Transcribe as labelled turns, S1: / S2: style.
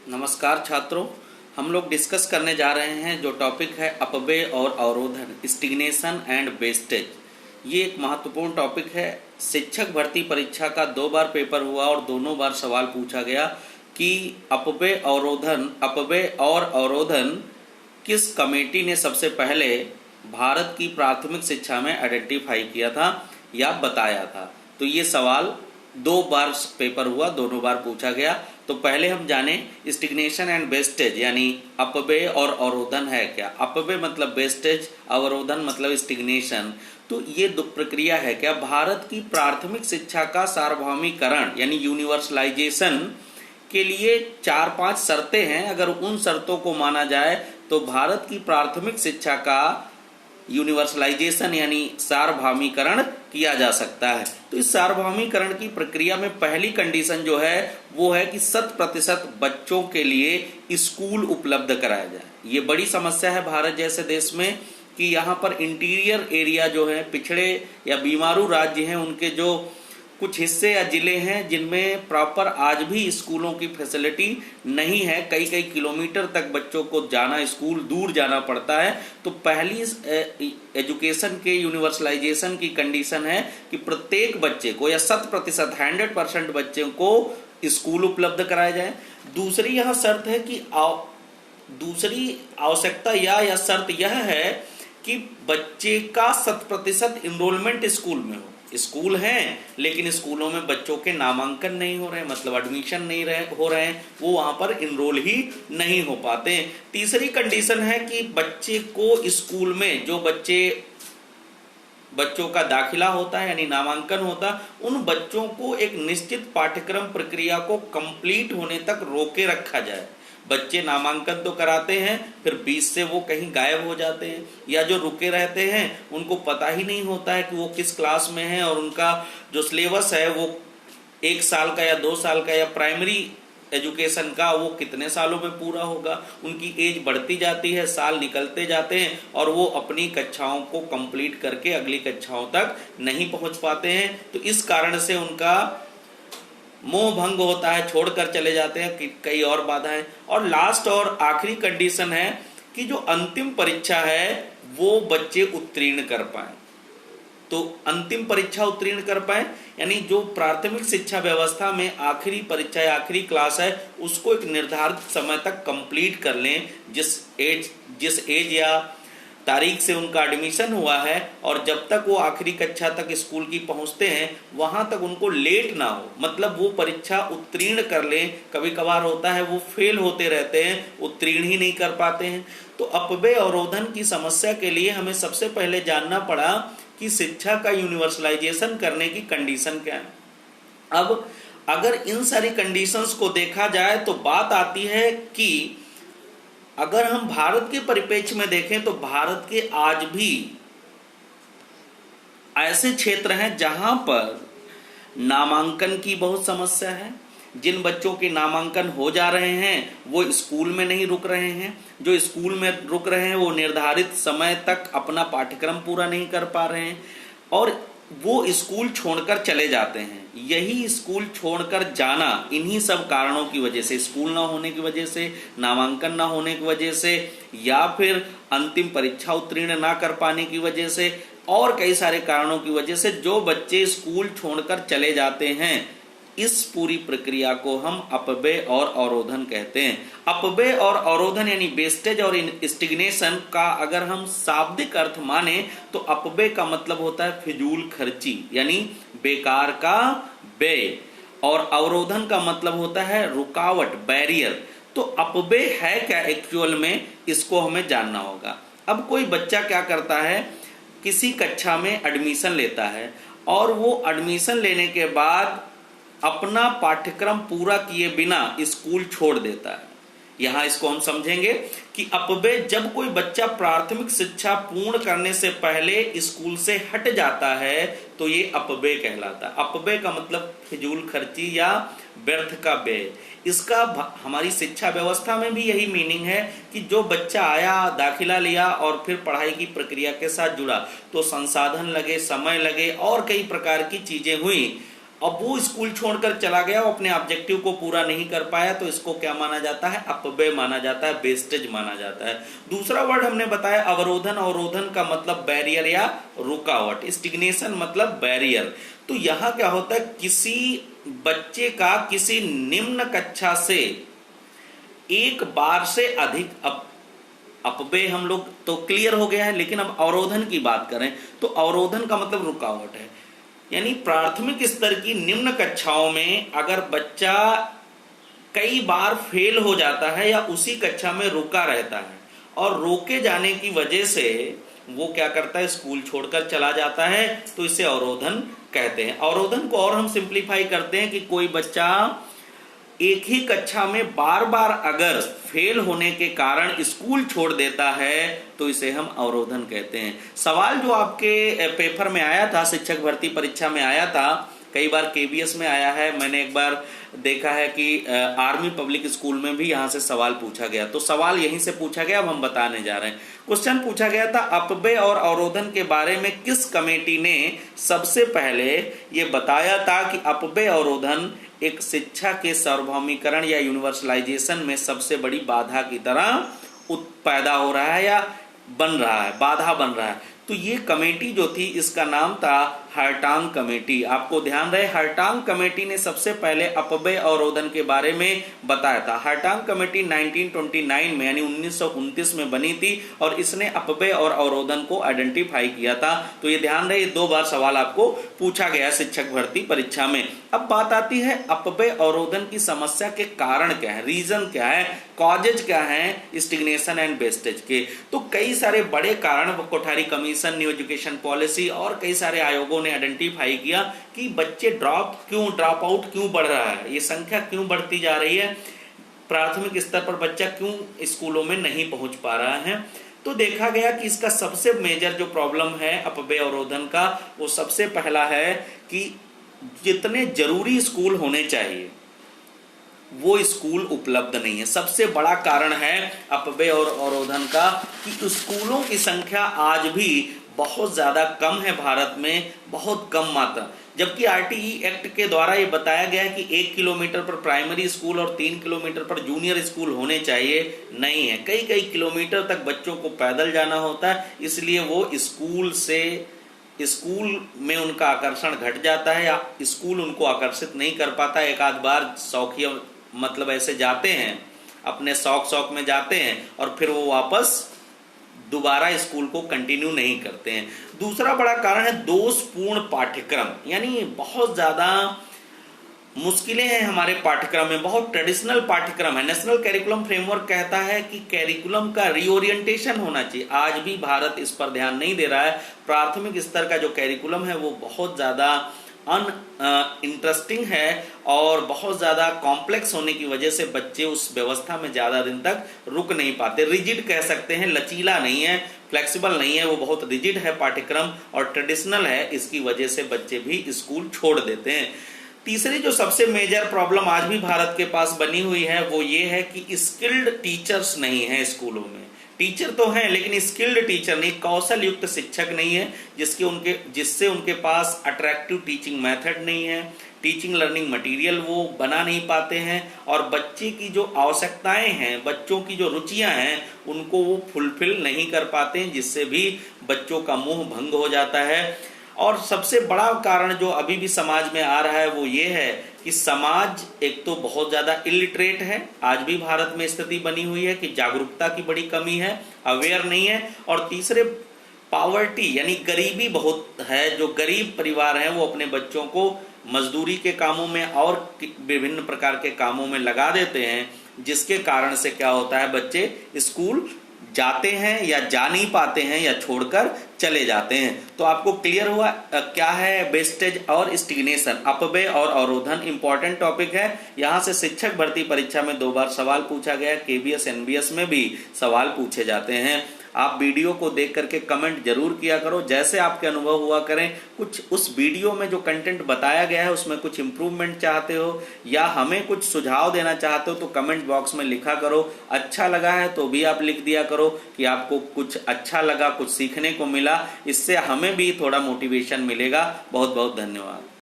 S1: नमस्कार छात्रों, हम लोग डिस्कस करने जा रहे हैं जो टॉपिक है अपव्यय और अवरोधन, स्टिग्नेशन एंड वेस्टेज। ये एक महत्वपूर्ण टॉपिक है। शिक्षक भर्ती परीक्षा का 2 बार पेपर हुआ और दोनों बार सवाल पूछा गया कि अपव्यय और अवरोधन किस कमेटी ने सबसे पहले भारत की प्राथमिक शिक्षा में आइडेंटिफाई किया था या बताया था। तो ये सवाल 2 बार पेपर हुआ, दोनों बार पूछा गया। तो पहले हम जाने स्टिग्नेशन एंड वेस्टेज यानी अपव्यय और अवरोधन है क्या। अपव्यय मतलब वेस्टेज, अवरोधन मतलब स्टिग्नेशन। तो ये दो प्रक्रिया है क्या। भारत की प्राथमिक शिक्षा का सार्वभौमिकरण यानी यूनिवर्सलाइजेशन के लिए 4-5 शर्तें हैं। अगर उन शर्तों को माना जाए तो भारत की प्राथमिक शिक्षा का यूनिवर्सलाइजेशन यानी सार्वभौमिकरण किया जा सकता है। तो इस सार्वभौमिकरण की प्रक्रिया में पहली कंडीशन जो है वो है कि 100% बच्चों के लिए स्कूल उपलब्ध कराया जाए। ये बड़ी समस्या है भारत जैसे देश में कि यहाँ पर इंटीरियर एरिया जो है, पिछड़े या बीमारू राज्य हैं, उनके जो कुछ हिस्से या जिले हैं जिनमें प्रॉपर आज भी स्कूलों की फैसिलिटी नहीं है। कई कई किलोमीटर तक बच्चों को जाना, स्कूल दूर जाना पड़ता है। तो पहली एजुकेशन के यूनिवर्सलाइजेशन की कंडीशन है कि प्रत्येक बच्चे को या 100% 100% बच्चों को स्कूल उपलब्ध कराया जाए। दूसरी यह शर्त है कि दूसरी आवश्यकता या शर्त यह है कि बच्चे का 100% इनरोलमेंट स्कूल में हो। स्कूल हैं लेकिन स्कूलों में बच्चों के नामांकन नहीं हो रहे हैं, मतलब एडमिशन नहीं हो रहे हैं, वो वहां पर इनरोल ही नहीं हो पाते। तीसरी कंडीशन है कि बच्चे को स्कूल में जो बच्चों का दाखिला होता है यानी नामांकन होता है, उन बच्चों को एक निश्चित पाठ्यक्रम प्रक्रिया को कंप्लीट होने तक रोके रखा जाए। बच्चे नामांकन तो कराते हैं, फिर बीच से वो कहीं गायब हो जाते हैं या जो रुके रहते हैं उनको पता ही नहीं होता है कि वो किस क्लास में है और उनका जो सिलेबस है वो 1 साल का या 2 साल का या प्राइमरी एजुकेशन का वो कितने सालों में पूरा होगा। उनकी एज बढ़ती जाती है, साल निकलते जाते हैं और वो अपनी कक्षाओं को कंप्लीट करके अगली कक्षाओं तक नहीं पहुंच पाते हैं। तो इस कारण से उनका मोह भंग होता है, छोड़कर चले जाते हैं कि कई और बाधाएं। और लास्ट और आखिरी कंडीशन है कि जो अंतिम परीक्षा है वो बच्चे उत्तीर्ण कर पाए। तो अंतिम परीक्षा उत्तीर्ण कर पाए यानी जो प्राथमिक शिक्षा व्यवस्था में आखिरी परीक्षा या आखिरी क्लास है उसको एक निर्धारित समय तक कंप्लीट कर लें। जिस एज या तारीख से उनका एडमिशन हुआ है और जब तक वो आखिरी कक्षा तक स्कूल की पहुंचते हैं वहां तक उनको लेट ना हो, मतलब वो परीक्षा उत्तीर्ण कर लें। कभी कभार होता है वो फेल होते रहते हैं, उत्तीर्ण ही नहीं कर पाते हैं। तो अपव्यय अवरोधन की समस्या के लिए हमें सबसे पहले जानना पड़ा कि शिक्षा का यूनिवर्सलाइजेशन करने की कंडीशन क्या है। अब अगर इन सारी कंडीशंस को देखा जाए तो बात आती है कि अगर हम भारत के परिप्रेक्ष्य में देखें तो भारत के आज भी ऐसे क्षेत्र हैं जहां पर नामांकन की बहुत समस्या है। जिन बच्चों के नामांकन हो जा रहे हैं वो स्कूल में नहीं रुक रहे हैं, जो स्कूल में रुक रहे हैं वो निर्धारित समय तक अपना पाठ्यक्रम पूरा नहीं कर पा रहे हैं और वो स्कूल छोड़कर चले जाते हैं। यही स्कूल छोड़कर जाना इन्हीं सब कारणों की वजह से, स्कूल ना होने की वजह से, नामांकन ना होने की वजह से या फिर अंतिम परीक्षा उत्तीर्ण ना कर पाने की वजह से और कई सारे कारणों की वजह से जो बच्चे स्कूल छोड़कर चले जाते हैं, इस पूरी प्रक्रिया को हम अपव्यय और अवरोधन कहते हैं। अपव्यय और अवरोधन यानी वेस्टेज और स्टिग्नेशन का अगर हम शाब्दिक अर्थ माने तो अपव्यय का मतलब होता है फिजूल खर्ची यानी बेकार का व्यय, और अवरोधन का मतलब होता है रुकावट, बैरियर। तो अपव्यय है क्या एक्चुअल में, इसको हमें जानना होगा। अब कोई बच्चा क्या करता है, किसी कक्षा में एडमिशन लेता है और वो एडमिशन लेने के बाद अपना पाठ्यक्रम पूरा किए बिना स्कूल छोड़ देता है। यहां इसको हम समझेंगे कि अपव्यय जब कोई बच्चा प्राथमिक शिक्षा पूर्ण करने से पहले स्कूल से हट जाता है तो ये अपव्यय कहलाता है। अपव्यय का मतलब फिजूल खर्ची या व्यर्थ का व्यय। इसका हमारी शिक्षा व्यवस्था में भी यही मीनिंग है कि जो बच्चा आया, दाखिला लिया और फिर पढ़ाई की प्रक्रिया के साथ जुड़ा तो संसाधन लगे, समय लगे और कई प्रकार की चीजें हुई। अब वो स्कूल छोड़कर चला गया, वो अपने ऑब्जेक्टिव को पूरा नहीं कर पाया, तो इसको क्या माना जाता है? अपव्यय माना जाता है, वेस्टेज माना जाता है। दूसरा वर्ड हमने बताया अवरोधन। अवरोधन का मतलब बैरियर या रुकावट, स्टिग्नेशन मतलब बैरियर। तो यहां क्या होता है, किसी बच्चे का किसी निम्न कक्षा से एक बार से अधिक, अब अपव्यय हम लोग तो क्लियर हो गया है, लेकिन अब अवरोधन की बात करें तो अवरोधन का मतलब रुकावट है। यानी प्राथमिक स्तर की निम्न कक्षाओं में अगर बच्चा कई बार फेल हो जाता है या उसी कक्षा में रुका रहता है और रोके जाने की वजह से वो क्या करता है, स्कूल छोड़कर चला जाता है, तो इसे अवरोधन कहते हैं। अवरोधन को और हम सिंप्लीफाई करते हैं कि कोई बच्चा एक ही कक्षा में बार बार अगर फेल होने के कारण स्कूल छोड़ देता है तो इसे हम अवरोधन कहते हैं। सवाल जो आपके पेपर में आया था, शिक्षक भर्ती परीक्षा में आया था, कई बार केबीएस में आया है, मैंने एक बार देखा है कि आर्मी पब्लिक स्कूल में भी यहां से सवाल पूछा गया, तो सवाल यहीं से पूछा गया, अब हम बताने जा रहे हैं। क्वेश्चन पूछा गया था, अपव्यय और अवरोधन के बारे में किस कमेटी ने सबसे पहले ये बताया था कि अपव्यय अवरोधन एक शिक्षा के सार्वभौमिकरण या यूनिवर्सलाइजेशन में सबसे बड़ी बाधा की तरह पैदा हो रहा है या बन रहा है, बाधा बन रहा है। तो ये कमेटी जो थी, इसका नाम था हर्टांग कमेटी। आपको ध्यान रहे, हर्टांग कमेटी ने सबसे पहले अपव्यय अवरोधन के बारे में बताया था। हर्टांग कमेटी 1929 में यानी 1929 में बनी थी और इसने अपव्यय और अवरोधन को आइडेंटिफाई किया था। तो ये ध्यान रहे, 2 बार सवाल आपको पूछा गया शिक्षक भर्ती परीक्षा में। अब बात आती है अपव्यय अवरोधन की समस्या के कारण क्या है, रीजन क्या है, कॉजेज क्या है स्टिग्नेशन एंड वेस्टेज के। तो कई सारे बड़े कारण Kothari commission, new education policy और कई सारे आयोगों ने आइडेंटिफाई किया कि बच्चे ड्रॉप आउट क्यों बढ़ रहा है, ये संख्या क्यों बढ़ती जा रही है, प्राथमिक स्तर पर बच्चा क्यों स्कूलों में नहीं पहुंच पा रहा है। तो देखा गया कि इसका सबसे मेजर जो प्रॉब्लम है अपव्यय अवरोधन का, वो सबसे पहला है कि जितने जरूरी स्कूल होने चाहिए वो स्कूल उपलब्ध नहीं है। सबसे बड़ा कारण है अपव्यय और अवरोधन का कि स्कूलों की संख्या आज भी बहुत ज्यादा कम है भारत में, बहुत कम मात्रा। जबकि आरटीई एक्ट के द्वारा ये बताया गया है कि 1 किलोमीटर पर प्राइमरी स्कूल और 3 किलोमीटर पर जूनियर स्कूल होने चाहिए, नहीं है। कई कई किलोमीटर तक बच्चों को पैदल जाना होता है, इसलिए वो स्कूल में उनका आकर्षण घट जाता है या स्कूल उनको आकर्षित नहीं कर पाता। एक आध बार शौकिया मतलब ऐसे जाते हैं, अपने शौक में जाते हैं और फिर वो वापस दोबारा स्कूल को कंटिन्यू नहीं करते हैं। दूसरा बड़ा कारण है दोषपूर्ण पाठ्यक्रम, यानी बहुत ज्यादा मुश्किलें हैं हमारे पाठ्यक्रम में, बहुत ट्रेडिशनल पाठ्यक्रम है। नेशनल कैरिकुलम फ्रेमवर्क कहता है कि कैरिकुलम का रीओरिएंटेशन होना चाहिए, आज भी भारत इस पर ध्यान नहीं दे रहा है। प्राथमिक स्तर का जो कैरिकुलम है वो बहुत ज्यादा इंटरेस्टिंग है और बहुत ज्यादा कॉम्प्लेक्स होने की वजह से बच्चे उस व्यवस्था में ज्यादा दिन तक रुक नहीं पाते। रिजिड कह सकते हैं, लचीला नहीं है, फ्लेक्सिबल नहीं है, वो बहुत रिजिड है पाठ्यक्रम और ट्रेडिशनल है, इसकी वजह से बच्चे भी स्कूल छोड़ देते हैं। तीसरी जो सबसे मेजर प्रॉब्लम आज भी भारत के पास बनी हुई है वो ये है कि स्किल्ड टीचर्स नहीं है स्कूलों में। टीचर तो हैं लेकिन स्किल्ड टीचर नहीं, कौशल युक्त शिक्षक नहीं है, जिससे उनके पास अट्रैक्टिव टीचिंग मेथड नहीं है, टीचिंग लर्निंग मटेरियल वो बना नहीं पाते हैं और बच्चे की जो आवश्यकताएं हैं, बच्चों की जो रुचियां हैं, उनको वो फुलफिल नहीं कर पाते हैं, जिससे भी बच्चों का मोह भंग हो जाता है। और सबसे बड़ा कारण जो अभी भी समाज में आ रहा है वो ये है कि समाज एक तो बहुत ज्यादा इलिटरेट है, आज भी भारत में स्थिति बनी हुई है कि जागरूकता की बड़ी कमी है, अवेयर नहीं है। और तीसरे पॉवर्टी यानी गरीबी बहुत है, जो गरीब परिवार हैं वो अपने बच्चों को मजदूरी के कामों में और विभिन्न प्रकार के कामों में लगा देते हैं, जिसके कारण से क्या होता है, बच्चे स्कूल जाते हैं या जा नहीं पाते हैं या छोड़कर चले जाते हैं। तो आपको क्लियर हुआ क्या है वेस्टेज और स्टिग्नेशन, अपव्यय और अवरोधन। इंपॉर्टेंट टॉपिक है, यहां से शिक्षक भर्ती परीक्षा में 2 बार सवाल पूछा गया, केबीएस एनबीएस में भी सवाल पूछे जाते हैं। आप वीडियो को देख करके कमेंट जरूर किया करो, जैसे आपके अनुभव हुआ करें। कुछ उस वीडियो में जो कंटेंट बताया गया है उसमें कुछ इंप्रूवमेंट चाहते हो या हमें कुछ सुझाव देना चाहते हो तो कमेंट बॉक्स में लिखा करो। अच्छा लगा है तो भी आप लिख दिया करो कि आपको कुछ अच्छा लगा, कुछ सीखने को मिला, इससे हमें भी थोड़ा मोटिवेशन मिलेगा। बहुत बहुत धन्यवाद।